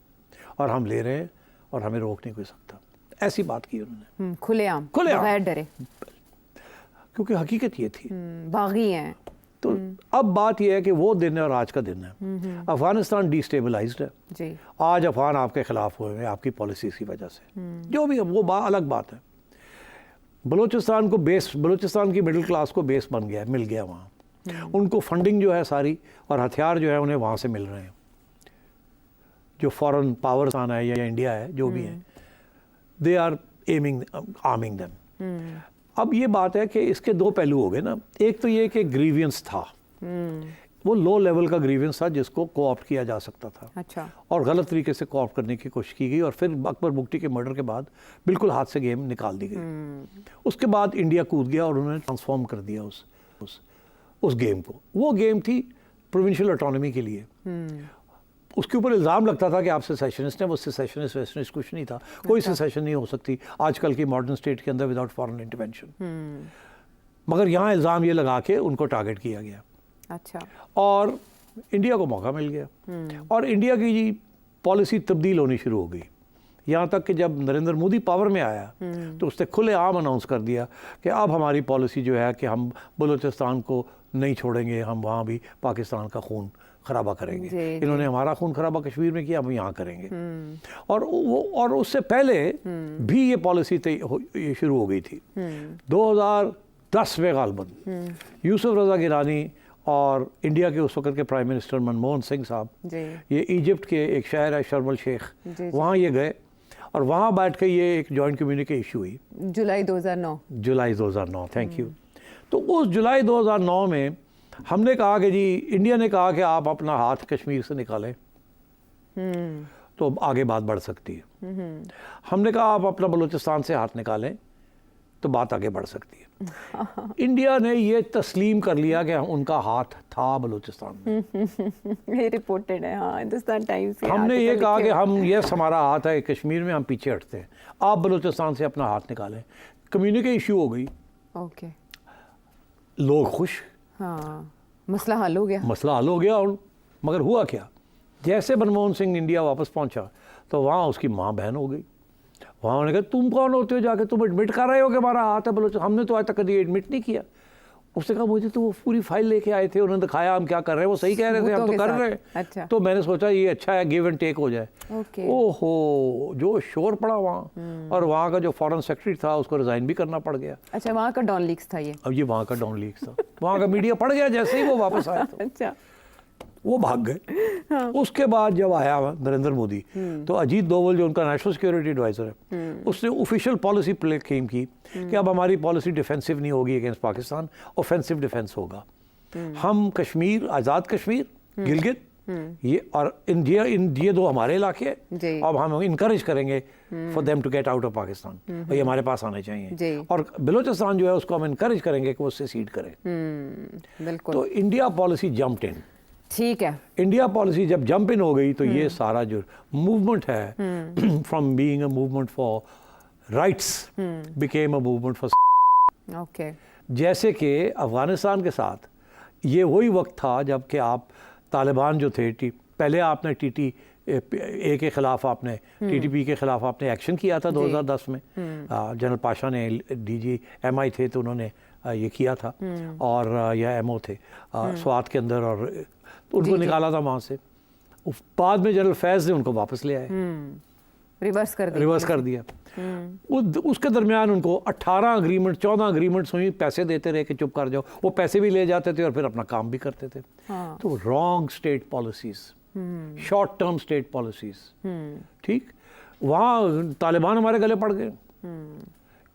और हम ले रहे हैं और हमें रोक नहीं कोई सकता। ऐसी बात की उन्होंने, खुलेआम, बगैर डरे, क्योंकि हकीकत ये थी, बागी हैं। तो अब बात यह है कि वो दिन है और आज का दिन है। अफगानिस्तान डिस्टेबलाइज्ड है जी। आज अफगान आपके खिलाफ हुए हैं आपकी पॉलिसीज की वजह से, जो भी है वो अलग बात है। बलूचिस्तान को बेस, बलूचिस्तान की मिडिल क्लास को बेस बन गया, मिल गया वहाँ। उनको फंडिंग जो है सारी और हथियार जो है उन्हें वहाँ से मिल रहे हैं। जो फॉरेन पावर्स आना है या इंडिया है, जो भी है, they are aiming arming them. अब ये बात है कि इसके 2 पहलू हो गए ना। एक तो ये कि ग्रीवियंस था, वो लो लेवल का ग्रीवियंस था जिसको कोऑप्ट किया जा सकता था। अच्छा। और गलत तरीके से कोऑप्ट करने की कोशिश की गई, और फिर अकबर बुगटी के मर्डर के बाद बिल्कुल हाथ से गेम निकाल दी गई। उसके बाद इंडिया कूद गया और उन्होंने ट्रांसफॉर्म कर दिया उस गेम को। वो गेम थी प्रोविंशियल ऑटोनॉमी के लिए। उसके ऊपर इल्ज़ाम लगता था कि आप सेसेशनिस्ट हैं, वो सेसेशनिस्ट वेस्टर्निस्ट कुछ नहीं था। कोई सेसेशन नहीं हो सकती आजकल की मॉडर्न स्टेट के अंदर विदाउट फॉरेन इंटरवेंशन। मगर यहाँ इल्ज़ाम ये लगा के उनको टारगेट किया गया। अच्छा। और इंडिया को मौका मिल गया, और इंडिया की पॉलिसी तब्दील होनी शुरू हो गई। यहाँ तक कि जब नरेंद्र मोदी पावर में आया तो उसने खुलेआम अनाउंस कर दिया कि अब हमारी पॉलिसी जो है कि हम बलूचिस्तान को नहीं छोड़ेंगे, हम वहाँ भी पाकिस्तान का खून खराबा करेंगे। इन्होंने हमारा खून खराबा कश्मीर में किया, हम यहाँ करेंगे। और उससे पहले भी ये पॉलिसी ये शुरू हो गई थी। 2010 में गालबन यूसुफ रजा गिलानी और इंडिया के उस वक्त के प्राइम मिनिस्टर मनमोहन सिंह साहब, ये इजिप्ट के एक शहर है शर्म अल शेख, वहाँ ये गए और वहाँ बैठ के ये एक जॉइंट कम्युनिके इशू हुई जुलाई 2009। Thank you. तो उस जुलाई 2009 में हमने कहा कि जी, इंडिया ने कहा कि आप अपना हाथ कश्मीर से निकालें तो आगे बात बढ़ सकती है। हमने कहा आप अपना बलूचिस्तान से हाथ निकालें तो बात आगे बढ़ सकती है। इंडिया ने ये तस्लीम कर लिया कि उनका हाथ था बलूचिस्तान में। ये रिपोर्टेड है, हाँ, हिंदुस्तान टाइम्स। हमने ये कहा कि हम हमारा हाथ है कश्मीर में, हम पीछे हटते हैं, आप बलूचिस्तान से अपना हाथ निकालें। कम्युनिके इशू हो गई, ओके, लोग खुश, हाँ, मसला हल हो गया। और मगर हुआ क्या, जैसे मनमोहन सिंह इंडिया वापस पहुंचा तो वहाँ उसकी माँ बहन हो गई। वहाँ उन्होंने कहा तुम कौन होते हो जाके, तुम एडमिट कर रहे हो कि हमारा हाथ है बलोच, हमने तो आज तक कभी एडमिट नहीं किया। उसने कहा मुझे तो वो पूरी फाइल लेके आए थे, उन्होंने दिखाया हम क्या कर रहे हैं, वो सही कह रहे थे, हम तो कर रहे हैं। अच्छा। तो मैंने सोचा ये अच्छा है, गिव एंड टेक हो जाए। ओहो, जो शोर पड़ा वहाँ, और वहाँ का जो फॉरेन सेक्रेटरी था उसको रिजाइन भी करना पड़ गया। अच्छा, वहाँ का डॉन लीक्स था ये? अब ये वहाँ का डॉन लीक्स था, वहाँ का मीडिया पड़ गया जैसे ही वो वापस आया। अच्छा, वो भाग गए। हाँ। उसके बाद जब आया नरेंद्र मोदी तो अजीत डोवल जो उनका नेशनल सिक्योरिटी एडवाइजर है, उसने ऑफिशियल पॉलिसी क्लेम की कि अब हमारी पॉलिसी डिफेंसिव नहीं होगी अगेंस्ट पाकिस्तान, ऑफेंसिव डिफेंस होगा। हम कश्मीर, आज़ाद कश्मीर, गिलगित, ये और इंडिया, ये दो हमारे इलाके हैं, अब हम इनकरेज करेंगे for them to get out of Pakistan, और ये हमारे पास आने चाहिए, और बलूचिस्तान जो है उसको हम इनकरेज करेंगे कि वो उससे सीड करे। बिल्कुल। तो इंडिया पॉलिसी जंप्ड इन। ठीक है, इंडिया पॉलिसी जब जंप इन हो गई तो ये सारा जो मूवमेंट है from being a movement for rights became a movement for okay. जैसे कि अफगानिस्तान के साथ ये वही वक्त था जब कि आप तालिबान जो थे, पहले आपने TTP के ख़िलाफ़ आपने TTP के ख़िलाफ़ आपने एक्शन किया था 2010 में। जनरल पाशा ने DG MI थे तो उन्होंने ये किया था, और यह MO थे स्वात के अंदर, और तो उनको निकाला था वहाँ से। बाद में जनरल फैज़ ने उनको वापस ले आए, रिवर्स कर दिया। उसके दरमियान उनको 18 अग्रीमेंट 14 अग्रीमेंट्स हुई, पैसे देते रहे कि चुप कर जाओ, वो पैसे भी ले जाते थे और फिर अपना काम भी करते थे। हाँ। तो wrong state policies, short term state policies, ठीक। वहाँ तालिबान हमारे गले पड़ गए,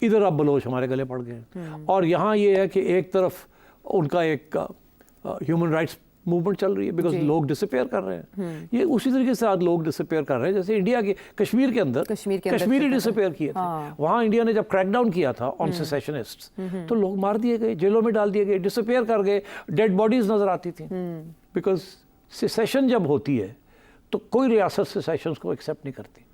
इधर अब बलोच हमारे गले पड़ गए, और यहाँ ये है कि एक तरफ उनका एक ह्यूमन राइट्स मूवमेंट चल रही है बिकॉज लोग डिसअपेयर कर रहे हैं। ये उसी तरीके से आज लोग डिसअपेयर कर रहे हैं जैसे इंडिया के कश्मीर के अंदर कश्मीरी डिसअपेयर किए थे। वहाँ इंडिया ने जब क्रैकडाउन किया था ऑन सेसेशनिस्ट्स तो लोग मार दिए गए, जेलों में डाल दिए गए, डिसअपेयर कर गए, डेड बॉडीज नजर आती थी। बिकॉज सेसेशन जब होती है तो कोई रियासत सेसेशन को एक्सेप्ट नहीं करती,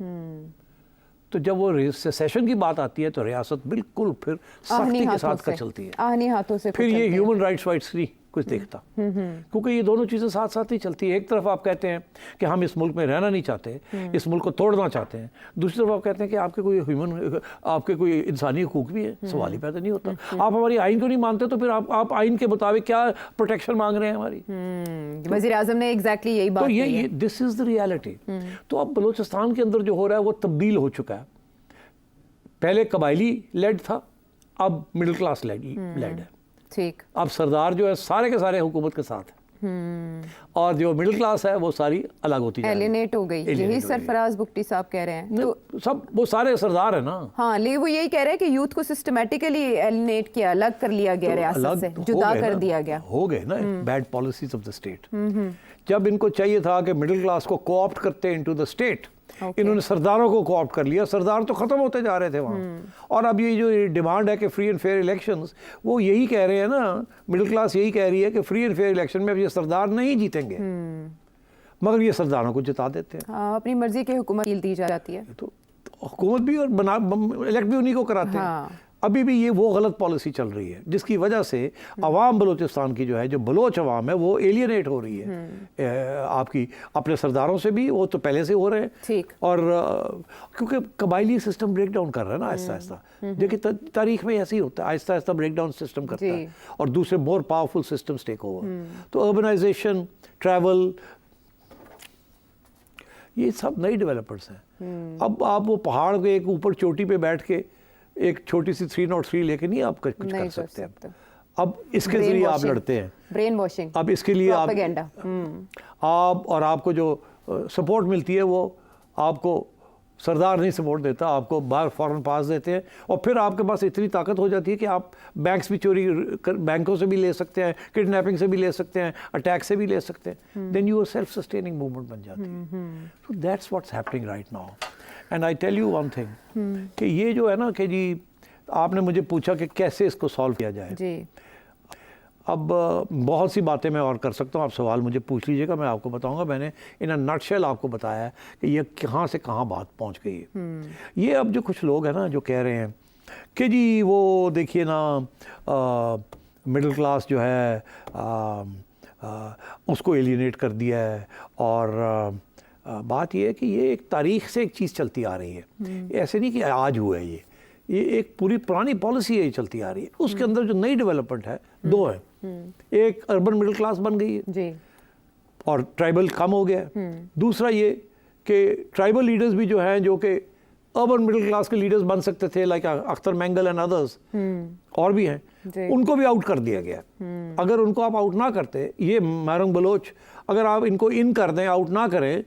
तो जब वो सेसेशन की बात आती है तो रियासत बिल्कुल फिर सख्ती के साथ कर चलती है, आहनी हाथों से। फिर ये ह्यूमन राइट्स नहीं कुछ देखता, क्योंकि ये दोनों चीज़ें साथ साथ ही चलती है। एक तरफ आप कहते हैं कि हम इस मुल्क में रहना नहीं चाहते, इस मुल्क को तोड़ना चाहते हैं, दूसरी तरफ आप कहते हैं कि आपके कोई इंसानी हकूक भी है, सवाल ही पैदा नहीं होता। आप हमारी आइन को नहीं मानते तो फिर आप आइन के मुताबिक क्या प्रोटेक्शन मांग रहे हैं हमारी। वज़ीर आज़म ने एग्जैक्टली यही बात की है। This is the reality. तो अब बलूचिस्तान के अंदर जो हो रहा है वो तब्दील हो चुका है। पहले कबायली लेड था, अब मिडिल क्लास लेड है। ठीक। अब सरदार जो है सारे के सारे हुकूमत के साथ है, और जो मिडिल क्लास है वो सारी अलग होती है, एलिनेट हो गई। यही सरफराज बुगटी साहब कह रहे हैं। तो सब वो सारे सरदार है ना। हाँ, लेकिन वो यही कह रहे हैं कि यूथ को सिस्टमेटिकली एलिनेट किया, अलग कर लिया गया, रियासत से जुदा कर दिया गया। हो गए ना bad policies of the state. जब इनको चाहिए था कि मिडिल क्लास को कोऑप्ट करते इनटू द स्टेट, इन्होंने सरदारों को कोऑप्ट कर लिया। सरदार तो खत्म होते जा रहे थे वहाँ। और अब ये जो डिमांड है कि फ्री एंड फेयर इलेक्शंस, वो यही कह रहे हैं ना, मिडिल क्लास यही कह रही है कि फ्री एंड फेयर इलेक्शन में अब ये सरदार नहीं जीतेंगे, मगर ये सरदारों को जिता देते हैं। हाँ, अपनी मर्जी की हुकूमत दी जाती है, तो हुकूमत भी और इलेक्ट भी उन्हीं को कराते हैं। अभी भी ये वो गलत पॉलिसी चल रही है जिसकी वजह से अवाम बलूचिस्तान की जो है, जो बलोच अवाम है, वो एलियनेट हो रही है आपकी अपने सरदारों से भी, वो तो पहले से हो रहे हैं। ठीक। और क्योंकि कबायली सिस्टम ब्रेक डाउन कर रहा है ना आहिस्ता आहिस्ता। देखिए तारीख में ऐसे ही होता है, Aahista Aahista break down system करता है और दूसरे more powerful systems take over. तो अर्बनाइजेशन, ट्रैवल, ये सब नई डेवलपर्स हैं। अब आप वो पहाड़ के एक ऊपर चोटी पे बैठ के एक छोटी सी 303 लेके नहीं आप कुछ कर सकते हैं। अब इसके जरिए आप लड़ते हैं, ब्रेन वॉशिंग। अब इसके लिए आप और आपको जो सपोर्ट मिलती है वो आपको सरदार नहीं सपोर्ट देता, आपको बाहर फॉरेन पास देते हैं और फिर आपके पास इतनी ताकत हो जाती है कि आप बैंक्स भी बैंकों से भी ले सकते हैं, किडनैपिंग से भी ले सकते हैं, अटैक से भी ले सकते हैं। Then you are self sustaining movement बन जाती है। So that's what's happening right now. And I tell you one thing कि ये जो है ना कि जी आपने मुझे पूछा कि कैसे इसको सॉल्व किया जाए जी। अब बहुत सी बातें मैं और कर सकता हूँ, आप सवाल मुझे पूछ लीजिएगा, मैं आपको बताऊंगा। मैंने इन अ नटशेल आपको बताया है कि ये कहाँ से कहाँ बात पहुँच गई है। ये अब जो कुछ लोग हैं ना जो कह रहे हैं कि जी वो देखिए ना मिडिल क्लास जो है उसको एलियनेट कर दिया है और बात ये है कि ये एक तारीख से एक चीज़ चलती आ रही है। ऐसे नहीं कि आज हुआ है, ये एक पूरी पुरानी पॉलिसी है, ये चलती आ रही है। उसके अंदर जो नई डेवलपमेंट है दो है, एक अर्बन मिडिल क्लास बन गई है जी और ट्राइबल कम हो गया है। दूसरा ये कि ट्राइबल लीडर्स भी जो हैं जो कि अर्बन मिडिल क्लास के लीडर्स बन सकते थे, like Akhtar Mengal and others और भी हैं, उनको भी आउट कर दिया गया। अगर उनको आप आउट ना करते, ये मारंग बलोच, अगर आप इनको इन कर दें, आउट ना करें,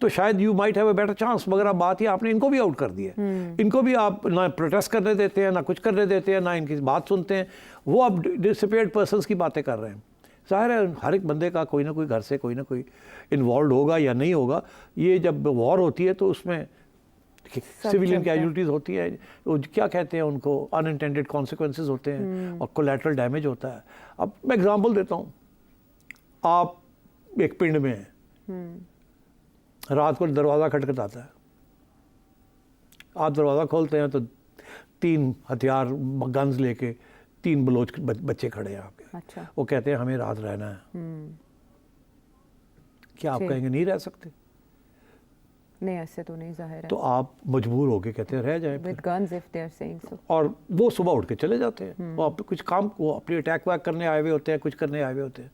तो शायद you might have a better chance. मगर अब बात ये आपने इनको भी आउट कर दिया। इनको भी आप ना प्रोटेस्ट करने देते हैं, ना कुछ करने देते हैं, ना इनकी बात सुनते हैं। वो अब डिसिपेट पर्सन्स की बातें कर रहे हैं। जाहिर है हर एक बंदे का कोई ना कोई घर से कोई ना कोई इन्वॉल्व होगा या नहीं होगा। ये जब वॉर होती है तो उसमें सिविलियन कैजुअलिटीज़ होती है, वो क्या कहते हैं उनको, अनइंटेंडेड कॉन्सिक्वेंसेज होते हैं और कोलैटरल डैमेज होता है। अब मैं एग्जांपल देता हूँ, आप एक पिंड में हैं, रात को दरवाज़ा खटखटाता है, आप दरवाज़ा खोलते हैं तो 3 हथियार गन्स लेके 3 बलोच बच्चे खड़े हैं आपके। अच्छा। वो कहते हैं हमें रात रहना है। क्या आप कहेंगे नहीं रह सकते? नहीं, ऐसे तो नहीं, जाहिर है। तो आप मजबूर होके कहते हैं रह जाए With guns if they are saying so। और वो सुबह उठ के चले जाते हैं। वो कुछ काम, वो अपनी अटैक वैक करने आए हुए होते हैं, कुछ करने आए हुए होते हैं।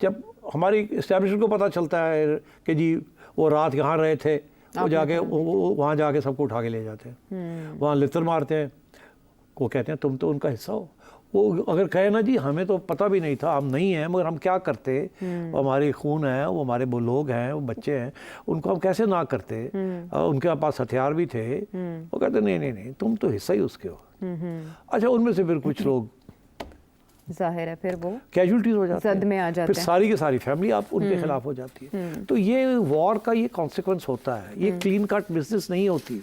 जब हमारी इस्टेब्लिशमेंट को पता चलता है कि जी वो रात यहाँ रहे थे, वो जाके वहाँ जाके सबको उठा के ले जाते हैं, वहाँ लितर मारते हैं। वो कहते हैं तुम तो उनका हिस्सा हो। वो अगर कहे ना जी हमें तो पता भी नहीं था, हम नहीं हैं, मगर हम क्या करते, वो हमारे खून है, वो हमारे वो लोग हैं, वो बच्चे हैं, उनको हम कैसे ना करते। उनके पास हथियार भी थे। वो कहते नहीं नहीं नहीं, तुम तो हिस्सा ही उसके हो। अच्छा, उनमें से फिर कुछ लोग जाहिर है फिर वो कैजुअलिटीज हो जाती जद में आ जाते फिर सारी की सारी फैमिली आप उनके खिलाफ हो जाती है। तो ये वॉर का ये कॉन्सिक्वेंस होता है, ये क्लीन कट बिजनेस नहीं होती।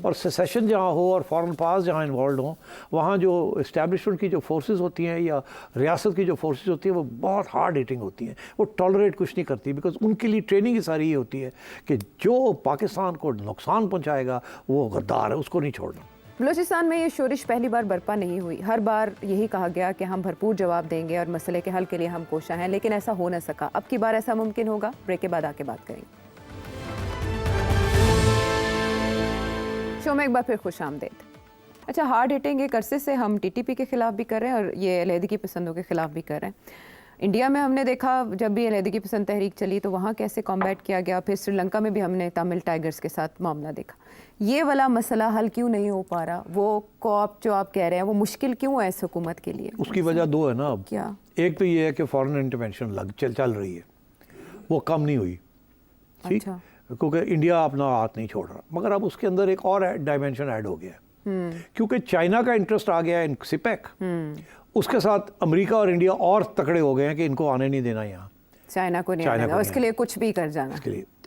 और सेसेशन जहाँ हो और फॉरेन पास जहाँ इन्वॉल्व हो, वहाँ जो इस्टेब्लिशमेंट की जो फोर्सेस होती हैं या रियासत की जो फोर्सेस होती हैं वो बहुत हार्ड हिटिंग होती हैं, वो टॉलरेट कुछ नहीं करती। बिकॉज उनके लिए ट्रेनिंग ही सारी ये होती है कि जो पाकिस्तान को नुकसान पहुँचाएगा वो गद्दार है, उसको नहीं छोड़ना। बलूचिस्तान में ये शोरिश पहली बार बर्पा नहीं हुई। हर बार यही कहा गया कि हम भरपूर जवाब देंगे और मसले के हल के लिए हम कोशा हैं, लेकिन ऐसा हो न सका। अब की बार ऐसा मुमकिन होगा? ब्रेक के बाद आके बात करेंगे। शो में एक बार फिर खुश आमदेद। अच्छा, हार्ड हिटिंग एक अरसे से हम टीटीपी के खिलाफ भी कर रहे हैं और ये अलहदगी पसंदों के खिलाफ भी कर रहे हैं। इंडिया में हमने देखा जब भी अलहदगी पसंद तहरीक चली तो वहाँ कैसे कॉम्बैट किया गया। फिर श्रीलंका में भी हमने तमिल टाइगर्स के साथ मामला देखा। ये वाला मसला हल क्यों नहीं हो पा रहा? वो कॉप जो आप कह रहे हैं वो मुश्किल क्यों है इस हुकूमत के लिए? उसकी वजह 2 है ना। अब क्या? एक तो ये है कि फॉरेन इंटरवेंशन चल रही है, वो कम नहीं हुई। ठीक, क्योंकि इंडिया अपना हाथ नहीं छोड़ रहा। मगर अब उसके अंदर एक और डायमेंशन ऐड हो गया है, क्योंकि चाइना का इंटरेस्ट आ गया इन सिपेक। उसके साथ अमेरिका और इंडिया और तकड़े हो गए हैं कि इनको आने नहीं देना यहाँ, चाइना को नहीं आने देना, उसके लिए कुछ भी कर जाना।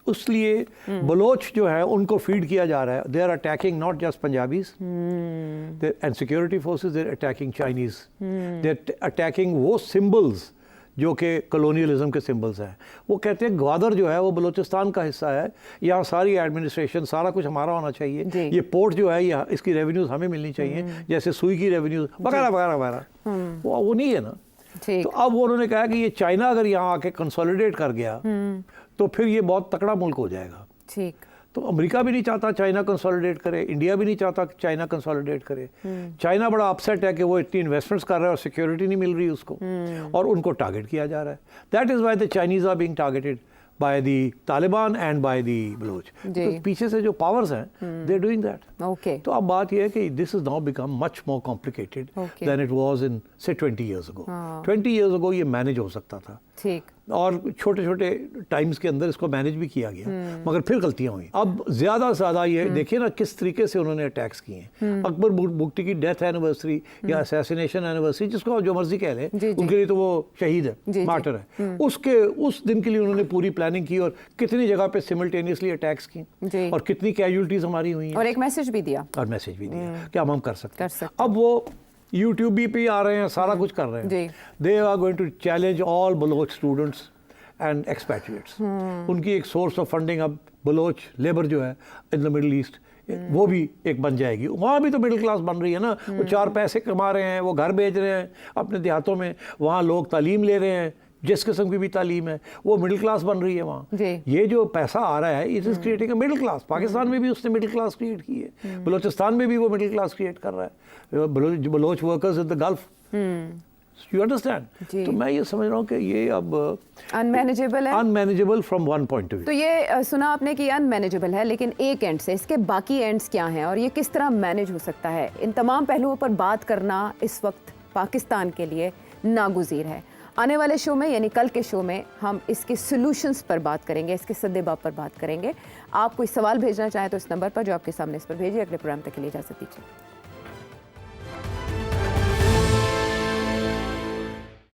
इसलिए बलोच जो है उनको फीड किया जा रहा है। They are attacking not just Punjabis and security forces, they are attacking Chinese, they are attacking वो सिंबल्स जो कि कॉलोनियलिज्म के सिंबल्स हैं। वो कहते हैं ग्वादर जो है वो बलूचिस्तान का हिस्सा है, यहाँ सारी एडमिनिस्ट्रेशन सारा कुछ हमारा होना चाहिए, ये पोर्ट जो है ये इसकी रेवेन्यूज हमें मिलनी चाहिए, जैसे सुई की रेवेन्यूज वगैरह वगैरह वगैरह। वो नहीं है ना। तो अब उन्होंने कहा कि ये चाइना अगर यहाँ आके कंसोलिडेट कर गया तो फिर ये बहुत तकड़ा मुल्क हो जाएगा। ठीक। तो अमेरिका भी नहीं चाहता चाइना कंसोलिडेट करे, इंडिया भी नहीं चाहता कि चाइना कंसोलिडेट करे। चाइना बड़ा अपसेट है कि वो इतनी इन्वेस्टमेंट्स कर रहा है और सिक्योरिटी नहीं मिल रही उसको, और उनको टारगेट किया जा रहा है। That is why the Chinese are being targeted by the Taliban and by the Baloch. तो पीछे से जो पावर्स हैं they are doing that. Okay. तो अब बात यह है कि this is now become much more complicated than it was in say 20 years ago। 20 years ago ये मैनेज हो सकता था। ठीक। और छोटे छोटे टाइम्स के अंदर इसको मैनेज भी किया गया, मगर फिर गलतियां हुई। अब ज्यादा से ज्यादा ये देखिए ना किस तरीके से उन्होंने अटैक्स किए हैं। अकबर बुगटी की डेथ एनिवर्सरी या असैसिनेशन एनिवर्सरी, जिसको जो मर्जी कह लें, उनके लिए तो वो शहीद है, मार्टर है। उसके उस दिन के लिए उन्होंने पूरी प्लानिंग की और कितनी जगह पे सिमल्टेनियसली अटैक्स की और कितनी कैजुअलिटीज हमारी हुई हैं, और एक मैसेज भी दिया कि हम कर सकते हैं। अब वो यूट्यूब भी पे आ रहे हैं, सारा कुछ कर रहे हैं। They are going to challenge all Baloch students and expatriates. उनकी एक सोर्स ऑफ फंडिंग अब बलोच लेबर जो है इन द मिडिल ईस्ट वो भी एक बन जाएगी। वहाँ भी तो मिडिल क्लास बन रही है ना। वो 4 पैसे कमा रहे हैं, वो घर भेज रहे हैं अपने देहातों में, वहाँ लोग तालीम ले रहे हैं, जिस किस्म की भी तालीम है वो मिडिल क्लास बन रही है वहाँ। ये जो पैसा आ रहा है it is creating a middle class. Pakistan में भी उसने मिडिल क्लास क्रिएट की है, बलूचिस्तान में भी वो मिडिल क्लास क्रिएट कर रहा है, Baloch workers in the Gulf. You understand? तो मैं ये समझ रहा हूँ कि ये अब अनमैनेजेबल है, unmanageable from one point of view. तो ये सुना आपने कि अनमैनेजेबल है, लेकिन एक एंड से इसके बाकी एंड्स क्या हैं और ये किस तरह मैनेज हो सकता है, इन तमाम पहलुओं पर बात करना इस वक्त पाकिस्तान के लिए नागुज़ीर है। आने वाले शो में यानी कल के शो में हम इसके सॉल्यूशंस पर बात करेंगे, इसके सद्देबाब पर बात करेंगे। आप कोई सवाल भेजना चाहें तो इस नंबर पर जो आपके सामने इस पर भेजिए। अगले प्रोग्राम तक के लिए इजाज़त दीजिए।